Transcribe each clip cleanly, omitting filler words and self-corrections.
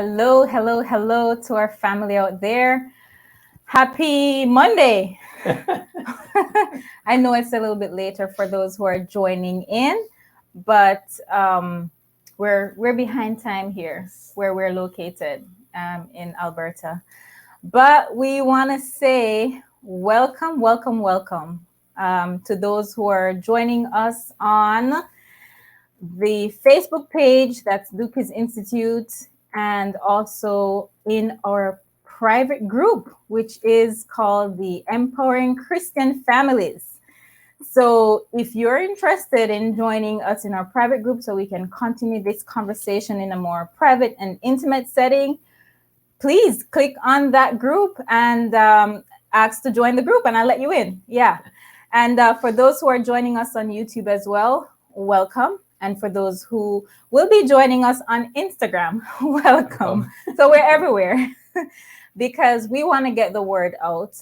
Hello, hello, hello to our family out there. Happy Monday. I know it's a little bit later for those who are joining in, but we're behind time here where we're located in Alberta. But we want to say welcome, welcome, welcome to those who are joining us on the Facebook page, that's Duke's Institute, and also in our private group, which is called the Empowering Christian Families. So if you're interested in joining us in our private group so we can continue this conversation in a more private and intimate setting, please click on that group and ask to join the group and I'll let you in. Yeah. And for those who are joining us on YouTube as well, welcome. And for those who will be joining us on Instagram, welcome. So we're everywhere because we want to get the word out.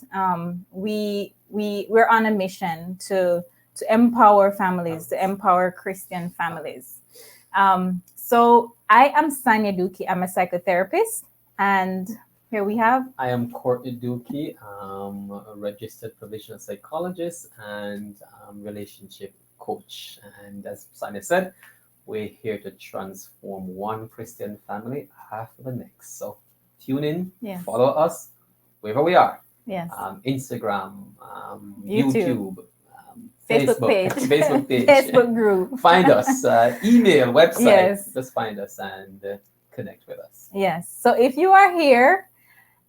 We're on a mission to empower families, to empower Christian families. So I am Sanya Duki. I'm a psychotherapist. And here we have. I am Courtney Dookie, a registered provisional psychologist and relationship coach. And as Sanya said, we're here to transform one Christian family after the next. So tune in, Yes. follow us wherever we are. Yes. Instagram, YouTube, Facebook page, Facebook group. Find us, email, website. Yes. Just find us and connect with us. Yes. So if you are here,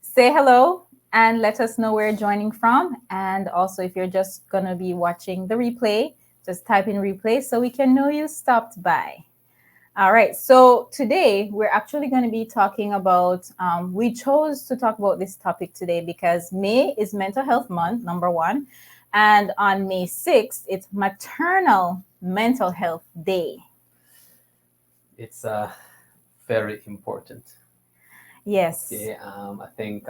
say hello and let us know where you're joining from. And also, if you're just going to be watching the replay, just type in replay so we can know you stopped by. All right. So today we're actually going to be talking about, we chose to talk about this topic today because May is Mental Health Month, number one. And on May 6th, it's Maternal Mental Health Day. It's very important. Yes. Okay, I think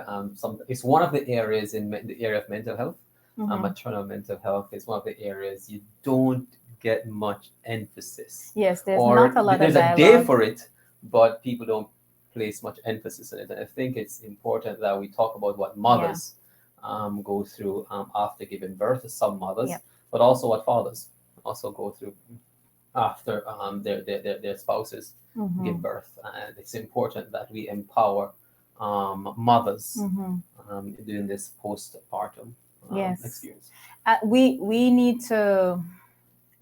it's one of the areas in the area of mental health. Maternal mental health is one of the areas you don't get much emphasis. Yes, there's not a lot there's of dialogue. a day for it, but people don't place much emphasis on it. And I think it's important that we talk about what mothers go through after giving birth to some mothers, but also what fathers also go through after their spouses give birth. And it's important that we empower mothers during this postpartum experience. We need to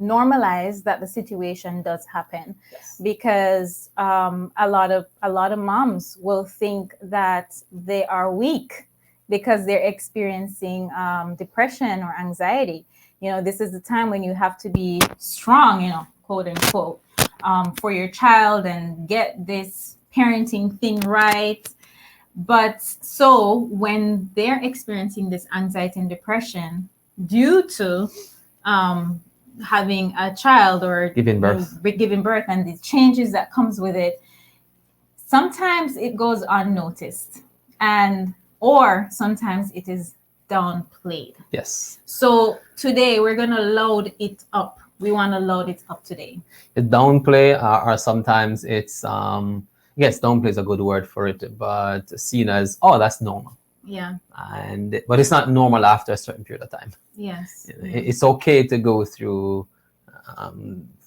normalize that the situation does happen, because a lot of moms will think that they are weak because they're experiencing depression or anxiety. This is the time when you have to be strong, quote unquote, for your child and get this parenting thing right. But so when they're experiencing this anxiety and depression due to having a child or giving birth and the changes that comes with it, sometimes it goes unnoticed or sometimes it is downplayed. Yes. So today we're going to load it up. We want to load it up today. The downplay or sometimes it's yes, downplay is a good word for it, but seen as, that's normal. Yeah. But it's not normal after a certain period of time. Yes. It's okay to go through,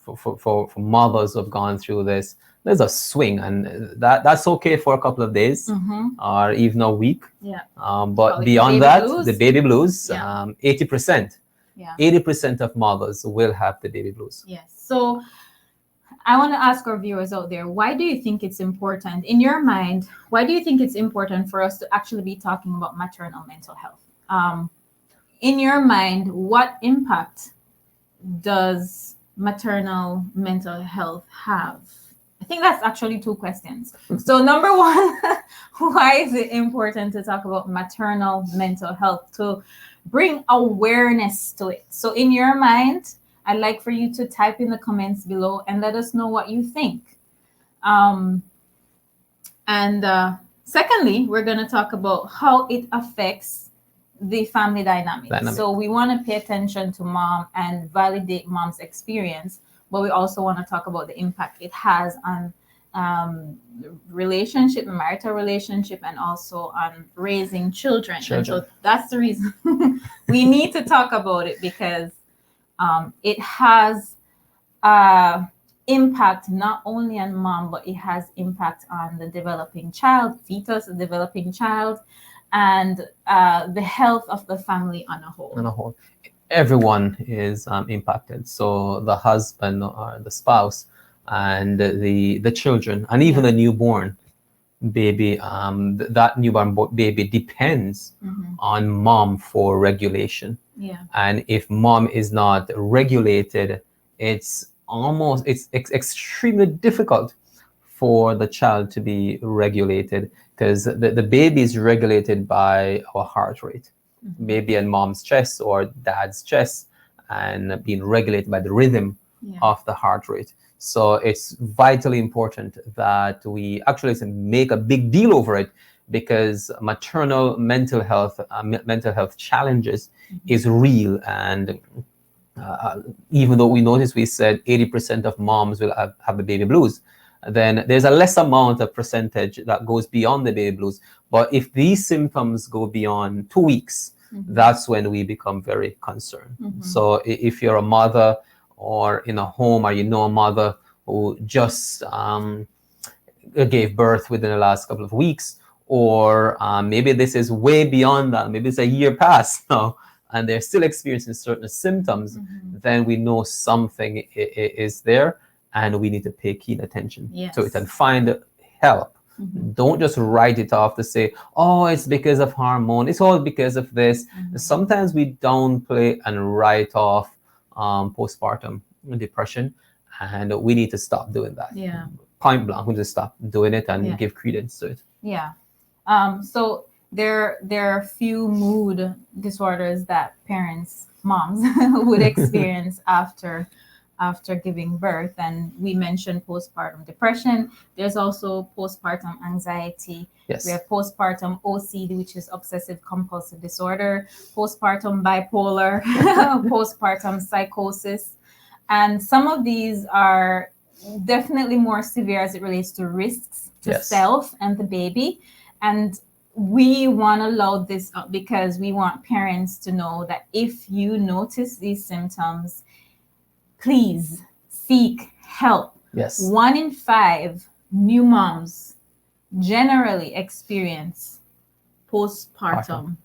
for mothers who have gone through this, there's a swing, and that's okay for a couple of days or even a week. Yeah. But beyond that, the baby blues, 80%. Yeah. 80% of mothers will have the baby blues. Yes. So I want to ask our viewers out there, why do you think it's important, in your mind, why do you think it's important for us to actually be talking about maternal mental health? In your mind, what impact does maternal mental health have? I think that's actually two questions. So number one, why is it important to talk about maternal mental health, to bring awareness to it? So in your mind, I'd like for you to type in the comments below and let us know what you think. Secondly, we're going to talk about how it affects the family dynamic. So we want to pay attention to mom and validate mom's experience, but we also want to talk about the impact it has on relationship, marital relationship, and also on raising children. And so Children. that's the reason we need to talk about it, because it has impact not only on mom, but it has impact on the developing child, fetus, the developing child, and the health of the family on a whole. On a whole, everyone is impacted. So the husband or the spouse, and the children, and even the newborn baby. That newborn baby depends on mom for regulation. Yeah. And if mom is not regulated, it's extremely difficult for the child to be regulated, because the baby is regulated by our heart rate. Baby and mom's chest or dad's chest, and being regulated by the rhythm of the heart rate. So it's vitally important that we actually make a big deal over it, because maternal mental health challenges is real. And even though we said 80% of moms will have the baby blues, then there's a less amount of percentage that goes beyond the baby blues. But if these symptoms go beyond 2 weeks, that's when we become very concerned. So if you're a mother, or in a home, or you know a mother who just gave birth within the last couple of weeks, or maybe this is way beyond that, maybe it's a year past now, and they're still experiencing certain symptoms, then we know something is there, and we need to pay keen attention to it and find help. Don't just write it off to say, oh, it's because of hormone, it's all because of this. Sometimes we downplay and write off postpartum depression, and we need to stop doing that. Point blank, we need to stop doing it and give credence to it. So there are a few mood disorders that parents, moms, would experience after giving birth, and we mentioned postpartum depression. There's also postpartum anxiety. Yes. We have postpartum OCD, which is obsessive compulsive disorder, postpartum bipolar, postpartum psychosis, and some of these are definitely more severe as it relates to risks to self and the baby. And we want to load this up because we want parents to know that if you notice these symptoms, please seek help. Yes. 1 in 5 new moms generally experience postpartum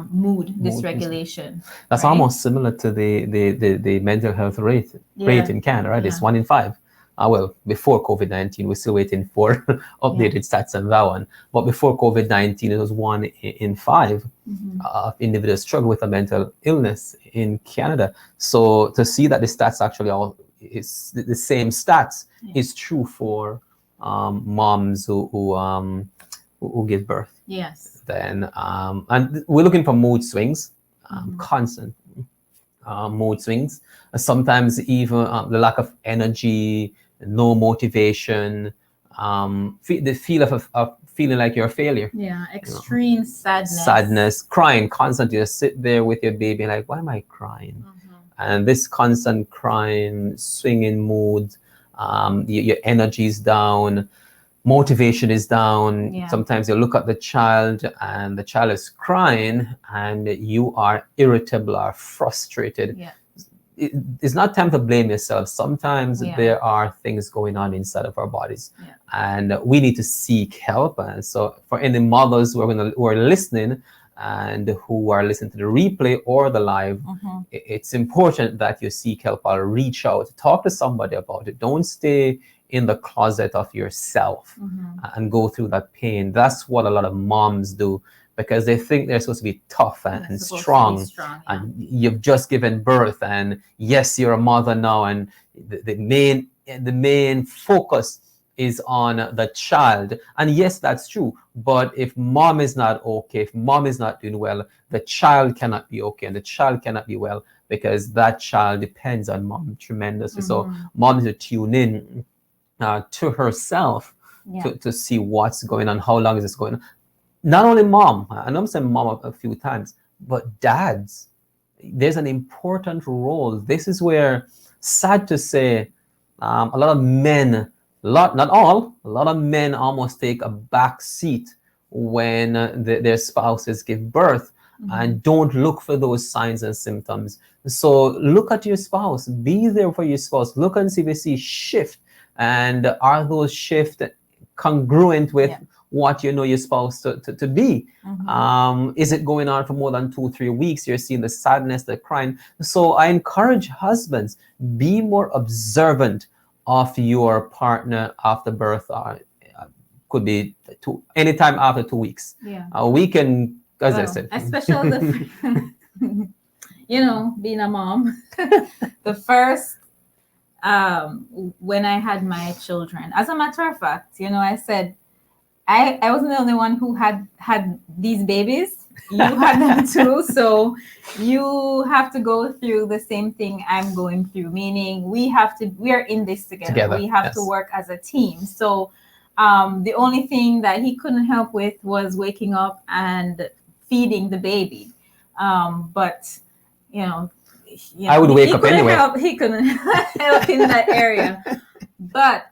mood dysregulation. That's almost similar to the mental health rate in Canada, right? It's 1 in 5. Well, before COVID-19, we're still waiting for updated stats on that one. But before COVID-19, it was 1 in 5 individuals struggle with a mental illness in Canada. So to see that the stats actually all is the same stats is true for moms who give birth. Yes. Then and we're looking for mood swings, constant mood swings. Sometimes even the lack of energy, no motivation, the feel of feeling like you're a failure. Yeah, extreme sadness. Sadness, crying constantly. Just sit there with your baby like, why am I crying? And this constant crying, swinging mood, your energy is down, motivation is down. Sometimes you look at the child and the child is crying and you are irritable or frustrated. It's not time to blame yourself. Sometimes there are things going on inside of our bodies, and we need to seek help. And so for any mothers who are listening and who are listening to the replay or the live, it's important that you seek help or reach out, talk to somebody about it. Don't stay in the closet of yourself and go through that pain. That's what a lot of moms do, because they think they're supposed to be tough and strong. And you've just given birth, and yes, you're a mother now, and the main focus is on the child. And yes, that's true. But if mom is not okay, if mom is not doing well, the child cannot be okay, and the child cannot be well, because that child depends on mom tremendously. So mom needs to tune in to herself to see what's going on, how long is this going on. Not only mom, I know I'm saying mom a few times, but dads, there's an important role. This is where, sad to say, a lot of men Not all, a lot of men almost take a back seat when their spouses give birth and don't look for those signs and symptoms. So look at your spouse, be there for your spouse, look and see if you see shift, and are those shifts congruent with what you know your spouse to be. Is it going on for more than 2-3 weeks? You're seeing the sadness, the crying. So I encourage husbands, be more observant of your partner after birth. Could be anytime after 2 weeks. We can, as I said, especially being a mom, the first when I had my children, as a matter of fact, I said I wasn't the only one who had these babies. You had them too, so you have to go through the same thing I'm going through, meaning we are in this together. We have to work as a team. So the only thing that he couldn't help with was waking up and feeding the baby. But I would wake up anyway. He couldn't help in that area. But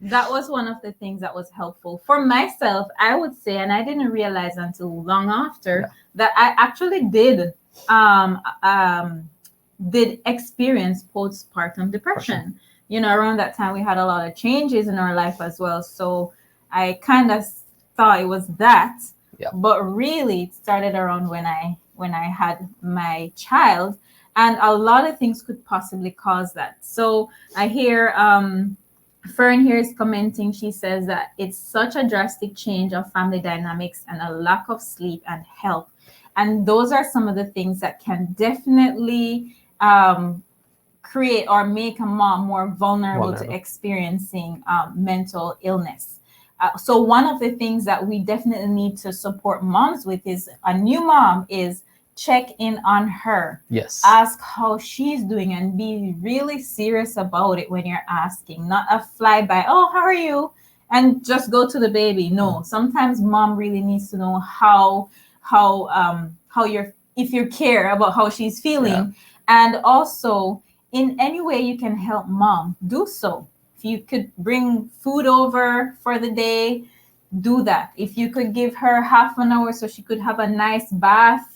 that was one of the things that was helpful for myself, I would say, and I didn't realize until long after that I actually did experience postpartum depression. Around that time we had a lot of changes in our life as well. So I kind of thought it was that, but really it started around when I had my child, and a lot of things could possibly cause that. So I hear Fern here is commenting. She says that it's such a drastic change of family dynamics and a lack of sleep and health. And those are some of the things that can definitely create or make a mom more vulnerable to experiencing mental illness. So one of the things that we definitely need to support moms with is a new mom is check in on her. Yes. Ask how she's doing and be really serious about it when you're asking, not a flyby, oh, how are you? And just go to the baby. No, sometimes mom really needs to know how if you care about how she's feeling. And also in any way you can help mom, do so. If you could bring food over for the day, do that. If you could give her half an hour so she could have a nice bath,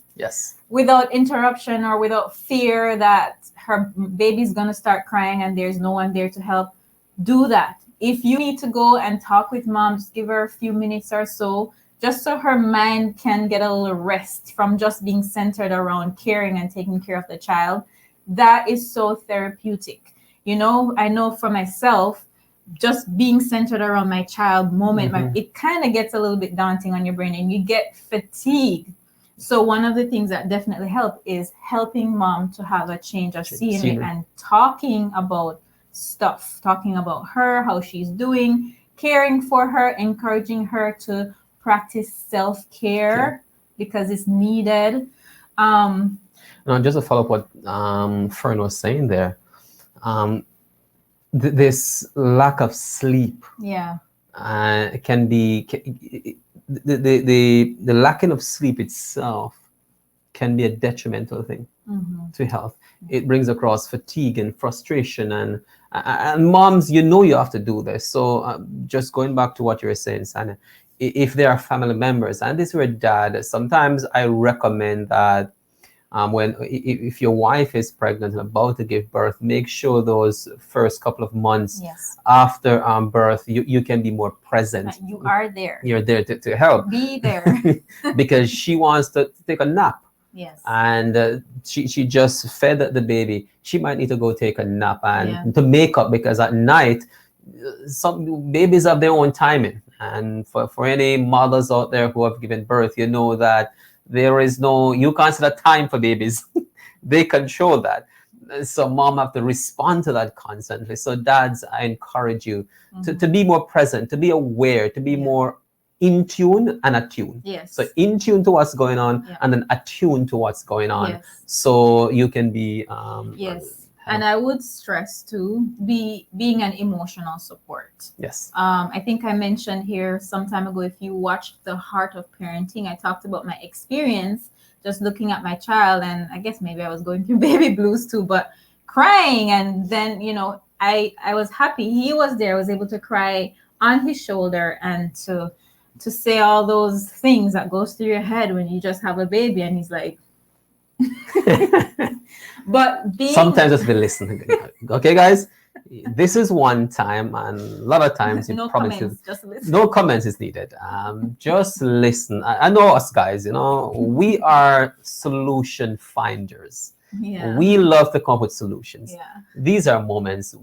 without interruption or without fear that her baby's going to start crying and there's no one there to help, do that. If you need to go and talk with mom, just give her a few minutes or so, just so her mind can get a little rest from just being centered around caring and taking care of the child. That is so therapeutic. I know for myself, just being centered around my child it kind of gets a little bit daunting on your brain and you get fatigued. So one of the things that definitely help is helping mom to have a change of scenery and talking about stuff, talking about her, how she's doing, caring for her, encouraging her to practice self-care because it's needed. Now, just to follow up what Fern was saying there, this lack of sleep can be the lacking of sleep itself can be a detrimental thing to health. It brings across fatigue and frustration, and moms, you have to do this. So just going back to what you were saying, Sana, if there are family members, and this were dad, sometimes I recommend that if your wife is pregnant and about to give birth, make sure those first couple of months after birth, you can be more present. You are there. You're there to help. Be there. Because she wants to take a nap. Yes. And she just fed the baby. She might need to go take a nap and to make up, because at night, some babies have their own timing. And for any mothers out there who have given birth, you know that you can't set a time for babies. They control that. So mom have to respond to that constantly. So dads, I encourage you to be more present, to be aware, to be more in tune and attuned. Yes. So in tune to what's going on and then attuned to what's going on. So you can be and I would stress too, being an emotional support. Yes. I think I mentioned here some time ago, if you watched The Heart of Parenting, I talked about my experience just looking at my child, and I guess maybe I was going through baby blues too, but crying and then, I was happy he was there. I was able to cry on his shoulder and to say all those things that goes through your head when you just have a baby. And he's like, but being Sometimes just be listening. Okay, guys, this is one time, and a lot of times you no probably comments, should. just listen. No comments is needed. Just listen. I know us guys. We are solution finders. Yeah. We love to come up with solutions. Yeah. These are moments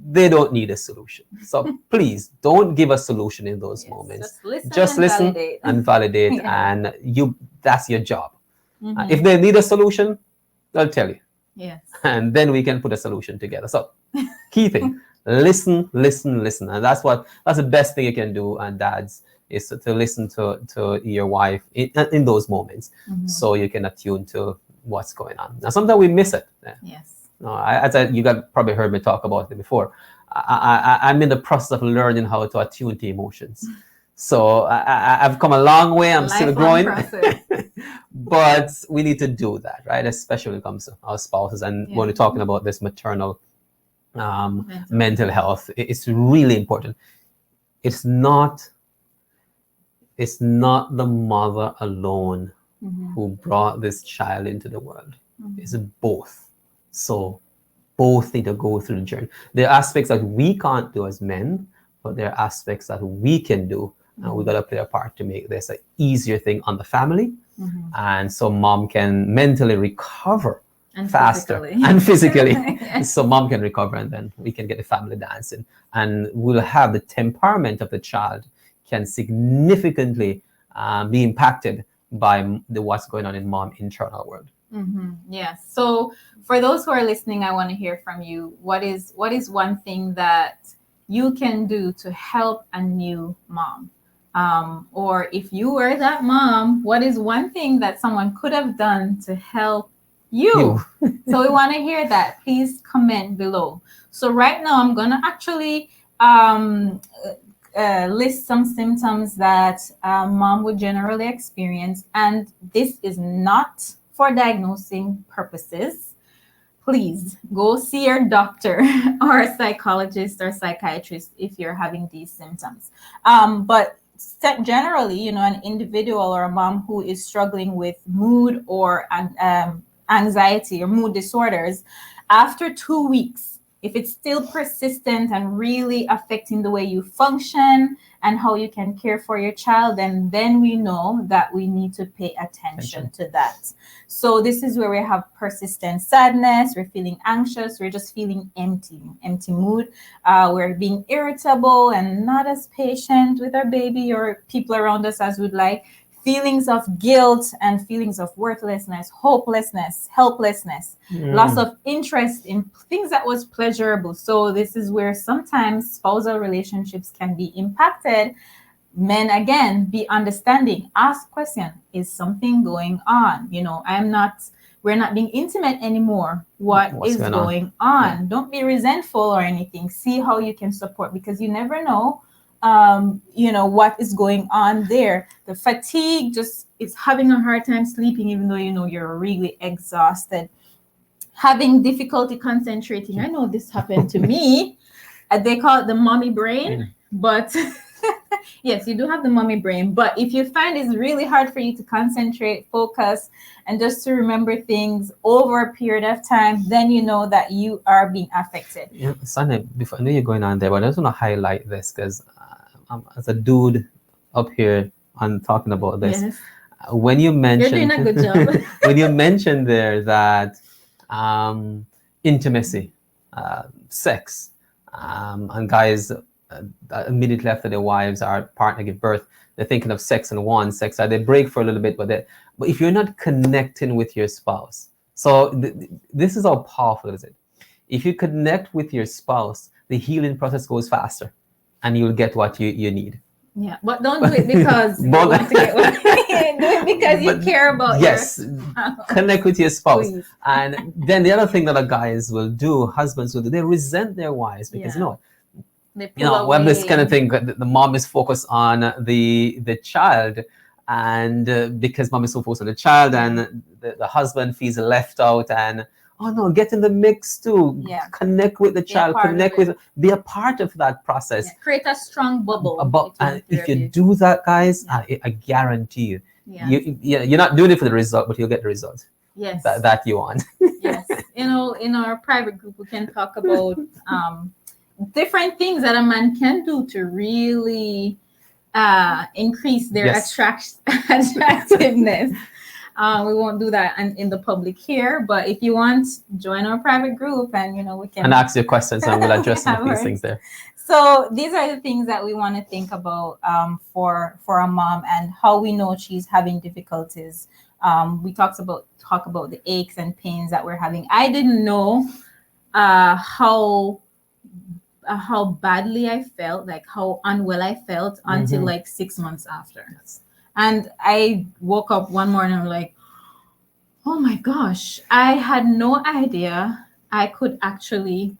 they don't need a solution. So please don't give a solution in those Yes, moments. just listen And validate, Yeah. and that's your job. Mhm. If they need a solution, they'll tell you, Yes. and then we can put a solution together. So key thing, listen, and that's the best thing you can do, and dads, is to listen to your wife in those moments, so you can attune to what's going on. Now sometimes we miss it. Yes. You got probably heard me talk about it before. I'm in the process of learning how to attune to emotions. So I've come a long way. I'm still growing. But we need to do that, right? Especially when it comes to our spouses. And when we're talking about this maternal mental health, it's really important. It's not the mother alone who brought this child into the world. It's both. So both need to go through the journey. There are aspects that we can't do as men, but there are aspects that we can do, and we got to play a part to make this an easier thing on the family, and so mom can mentally recover and faster and physically. So mom can recover, and then we can get the family dancing, and we'll have the temperament of the child can significantly be impacted by what's going on in mom internal world. Yes. So for those who are listening, I want to hear from you. What is one thing that you can do to help a new mom? Or if you were that mom, what is one thing that someone could have done to help you? So we want to hear that. Please comment below. So right now I'm going to actually list some symptoms that mom would generally experience. And this is not for diagnosing purposes. Please go see your doctor or a psychologist or psychiatrist if you're having these symptoms. But generally, an individual or a mom who is struggling with mood or anxiety or mood disorders, after 2 weeks, if it's still persistent and really affecting the way you function and how you can care for your child, then we know that we need to pay attention to that. So this is where we have persistent sadness, we're feeling anxious, we're just feeling empty mood, we're being irritable and not as patient with our baby or people around us as we'd like. Feelings of guilt and feelings of worthlessness, hopelessness, helplessness, loss of interest in things that was pleasurable. So this is where sometimes spousal relationships can be impacted. Men, again, be understanding, ask question, is something going on? We're not being intimate anymore. What's going on? Yeah. Don't be resentful or anything. See how you can support, because you never know what is going on there. The fatigue, just is having a hard time sleeping even though you're really exhausted. Having difficulty concentrating. I know this happened to me. They call it the mommy brain, but yes, you do have the mommy brain. But if you find it's really hard for you to concentrate, focus, and just to remember things over a period of time, then you know that you are being affected. Yeah, Sunny, before I know you're going on there, but I just want to highlight this because as a dude up here on talking about this, yes. When you mentioned, you're doing a good job. When you mentioned there that intimacy, sex, and guys immediately after their wives or partner give birth, they're thinking of sex and want sex. They break for a little bit, but if you're not connecting with your spouse, so this is how powerful is it. If you connect with your spouse, the healing process goes faster, and you'll get what you need. Yeah, but don't do it because you want to get what do it because you care about your spouse. Connect with your spouse. Please. And then the other thing that guys will do, husbands will do, they resent their wives because we have this kind of thing. The mom is focused on the child, and because mom is so focused on the child, and the husband feels left out, and Oh no, get in the mix too. Yeah. Connect with the Be a child, part of connect it. with, be a part of that process. Yeah. Create a strong bubble. About, between and if you therapists. do that, guys, Yeah. I guarantee you, Yeah. you're not doing it for the result, but you'll get the result Yes. that you want. Yes. In our private group, we can talk about different things that a man can do to really increase their Yes. attractiveness. We won't do that in the public here, but if you want, join our private group, and we can And ask your questions, and we'll address some of these Right. things there. So these are the things that we want to think about for a mom, and how we know she's having difficulties. We talk about the aches and pains that we're having. I didn't know how badly I felt, like how unwell I felt, until like 6 months after. Yes. And I woke up one morning, I'm like, oh my gosh, I had no idea I could actually,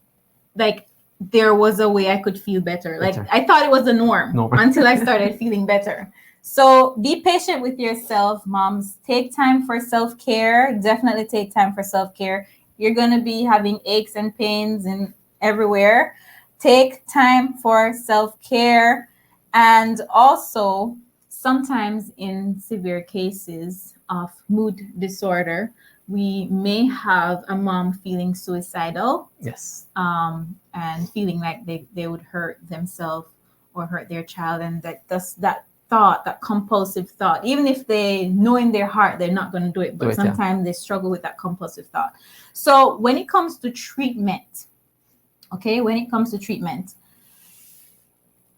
like, there was a way I could feel better. Like, I thought it was the norm until I started feeling better. So be patient with yourself, moms. Take time for self-care. Definitely take time for self-care. You're going to be having aches and pains and everywhere. Take time for self-care. And also, sometimes in severe cases of mood disorder, we may have a mom feeling suicidal. Yes. And feeling like they would hurt themselves or hurt their child. And that thought, that compulsive thought, even if they know in their heart they're not going to do it, but sometimes they struggle with that compulsive thought. So when it comes to treatment,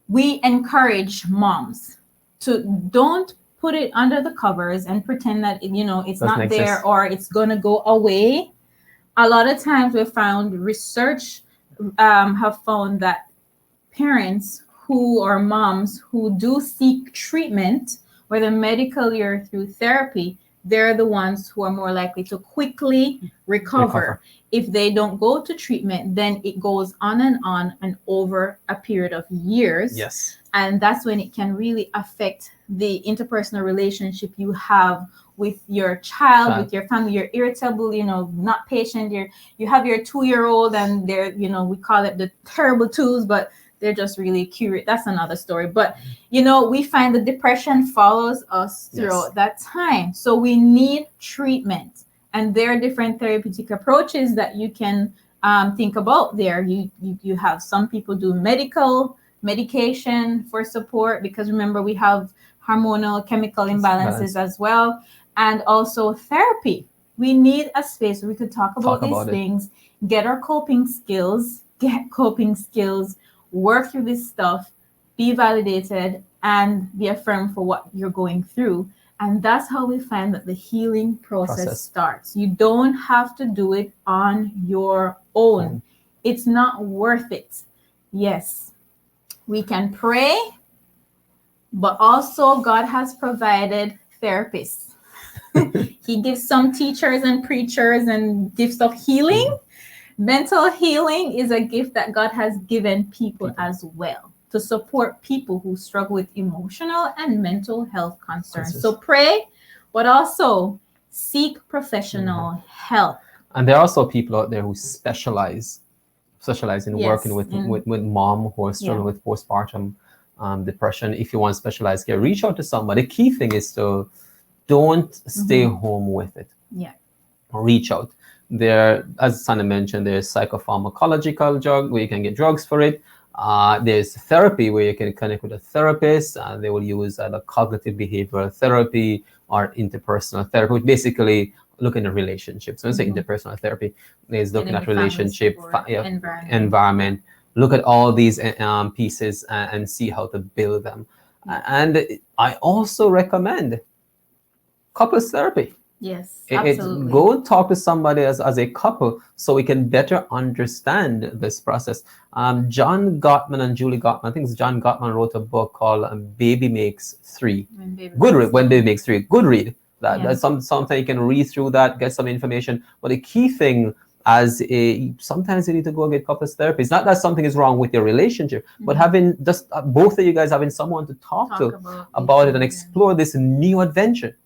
we encourage moms to don't put it under the covers and pretend that it's not there or it's going to go away. A lot of times we found research have found that parents or moms who do seek treatment, whether medically or through therapy, they're the ones who are more likely to quickly recover. If they don't go to treatment, then it goes on and over a period of years. Yes. And that's when it can really affect the interpersonal relationship you have with your child, with your family. You're irritable, not patient. You have your 2-year-old, and they're, we call it the terrible twos, but they're just really curious. That's another story. But, we find the depression follows us throughout that time. So we need treatment. And there are different therapeutic approaches that you can think about there. You have some people do medication for support, because remember, we have hormonal chemical imbalances as well. And also therapy. We need a space where we could talk about these things, get coping skills, work through this stuff, be validated, and be affirmed for what you're going through. And that's how we find that the healing process starts. You don't have to do it on your own. It's not worth it. Yes, we can pray, but also God has provided therapists. He gives some teachers and preachers and gifts of healing. Mental healing is a gift that God has given people as well, to support people who struggle with emotional and mental health concerns. So pray, but also seek professional help. And there are also people out there who specialize in working with mom who are struggling with postpartum depression. If you want specialized care, reach out to somebody. The key thing is to don't stay home with it. Yeah. Reach out. There, as Sana mentioned, there's psychopharmacological drug where you can get drugs for it. There's therapy where you can connect with a therapist, and they will use either cognitive behavioral therapy or interpersonal therapy, which basically looking at relationships. So when I say interpersonal therapy, is looking at relationship, environment, look at all these pieces and see how to build them. And I also recommend couples therapy. Yes, absolutely. Go talk to somebody as a couple so we can better understand this process. John Gottman and Julie Gottman, I think it's John Gottman, wrote a book called Baby Makes 3. When Baby Makes 3. Good read. That's something you can read through that, get some information. But the key thing, sometimes you need to go and get couples therapy. It's not that something is wrong with your relationship, but having just both of you guys having someone to talk to about it and explore this new adventure.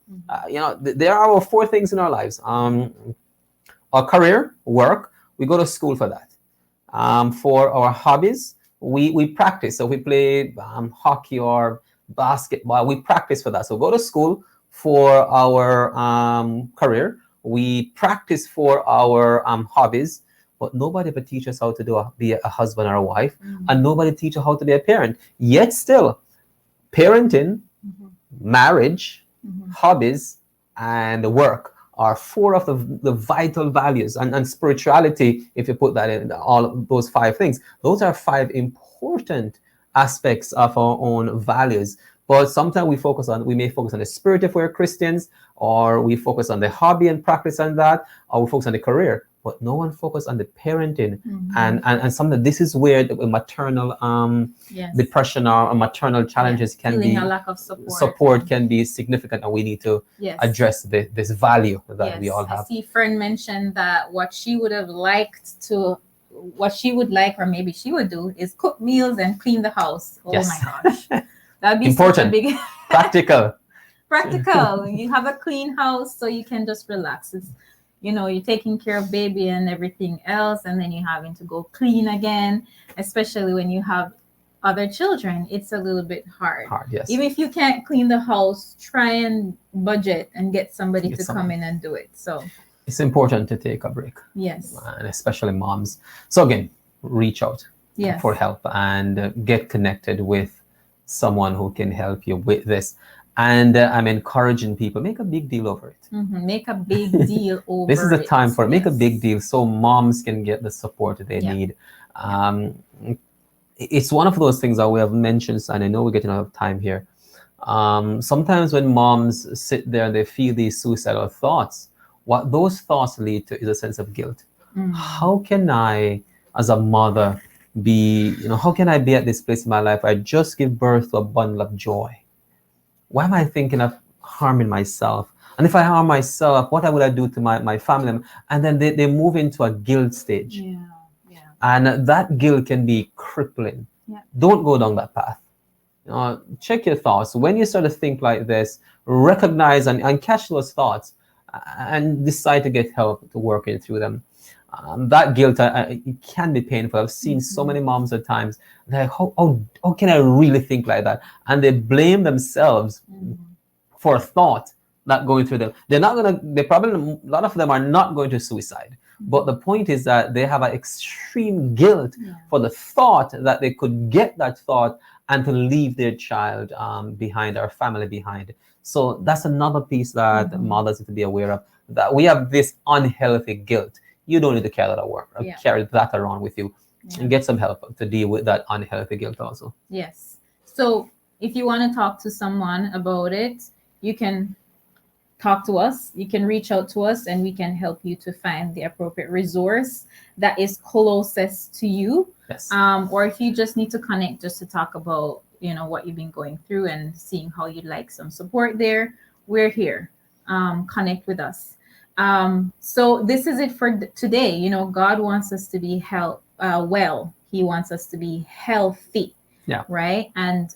There are 4 things in our lives: our career, work, we go to school for that. For our hobbies, we practice. So we play hockey or basketball. We practice for that. So go to school for our career. We practice for our hobbies. But nobody ever teaches us how to be a husband or a wife, and nobody teaches how to be a parent. Yet still, parenting, marriage, hobbies, and work are four of the vital values, and spirituality, if you put that in all of those five things, those are five important aspects of our own values. But sometimes we may focus on the spirit if we're Christians, or we focus on the hobby and practice on that, or we focus on the career. But no one focused on the parenting, and something. This is where the maternal depression or maternal challenges can feeling be. a lack of Support can be significant, and we need to address this value that we all have. I see Fern mentioned that what she would like, or maybe she would do, is cook meals and clean the house. Oh my gosh, that'd be important. Such a big practical. You have a clean house, so you can just relax. It's, you're taking care of baby and everything else, and then you're having to go clean again, especially when you have other children. It's a little bit hard. Yes. Even if you can't clean the house, try and budget and get somebody to come in and do it. So it's important to take a break. Yes. And especially moms. So again, reach out for help and get connected with someone who can help you with this. And I'm encouraging people, make a big deal over it. Make a big deal over it. This is the time for it. Make a big deal so moms can get the support they need. It's one of those things that we have mentioned, and I know we're getting out of time here. Sometimes when moms sit there and they feel these suicidal thoughts, what those thoughts lead to is a sense of guilt. How can I, as a mother, how can I be at this place in my life? I just give birth to a bundle of joy. Why am I thinking of harming myself? And if I harm myself, what would I do to my family? And then they move into a guilt stage. And that guilt can be crippling. Don't go down that path. Check your thoughts. When you start to think like this, recognize and catch those thoughts and decide to get help to working through them. That guilt, it can be painful. I've seen so many moms at times, like, how can I really think like that? And they blame themselves for a thought not going through them. A lot of them are not going to suicide. But the point is that they have an extreme guilt for the thought that they could get that thought and to leave their child behind, or family behind. So that's another piece that mothers need to be aware of, that we have this unhealthy guilt. You don't need to carry that around with you, and get some help to deal with that unhealthy guilt also. Yes. So if you want to talk to someone about it, you can talk to us. You can reach out to us, and we can help you to find the appropriate resource that is closest to you. Yes. Or if you just need to connect just to talk about, what you've been going through and seeing how you'd like some support there, we're here. Connect with us. So this is it for today. God wants us to be well. He wants us to be healthy. Right. And,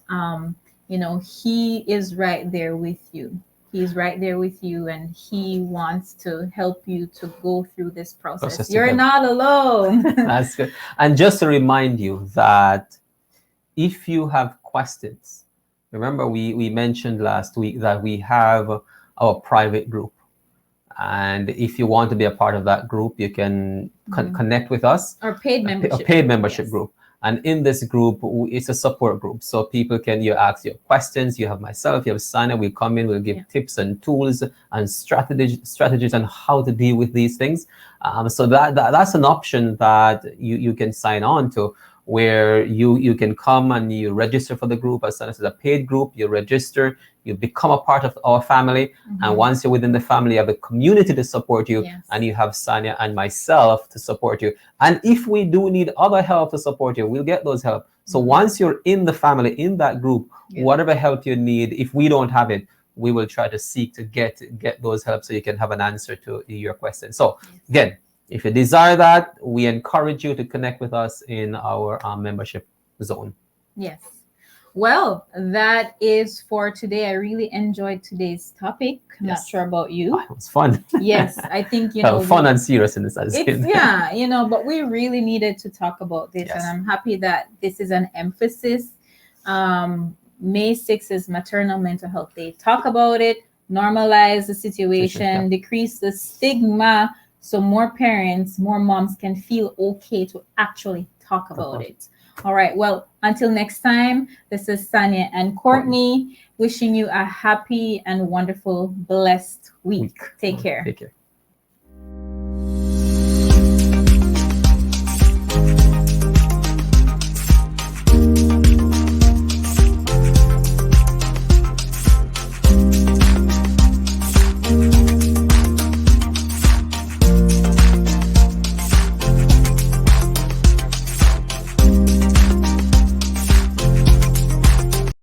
he is right there with you. He's right there with you, and he wants to help you to go through this process. You're not alone. That's good. And just to remind you that if you have questions, remember we mentioned last week that we have our private group. And if you want to be a part of that group, you can connect with us. Our paid membership. A paid membership group. And in this group, it's a support group. So people you ask your questions. You have myself, you have Sana. We'll come in, we'll give tips and tools and strategies on how to deal with these things. So that's an option that you can sign on to, where you can come and you register for the group. As a paid group, you register, you become a part of our family. And once you're within the family, you have a community to support you, and you have Sanya and myself to support you. And if we do need other help to support you, we'll get those help. So once you're in the family, in that group, whatever help you need, if we don't have it, we will try to seek to get those help so you can have an answer to your question. So again, if you desire that, we encourage you to connect with us in our membership zone. Yes. Well, that is for today. I really enjoyed today's topic. I'm not Yes. sure about you. It was fun. Yes, I think, you know, Fun and serious in this. it's, yeah, you know, but we really needed to talk about this, Yes. and I'm happy that this is an emphasis. May 6th is Maternal Mental Health Day. Talk about it, normalize the situation, Yeah. decrease the stigma, so more parents, more moms can feel okay to actually talk about it. All right. Well, until next time, this is Sanya and Courtney wishing you a happy and wonderful, blessed week. Take care. Take care.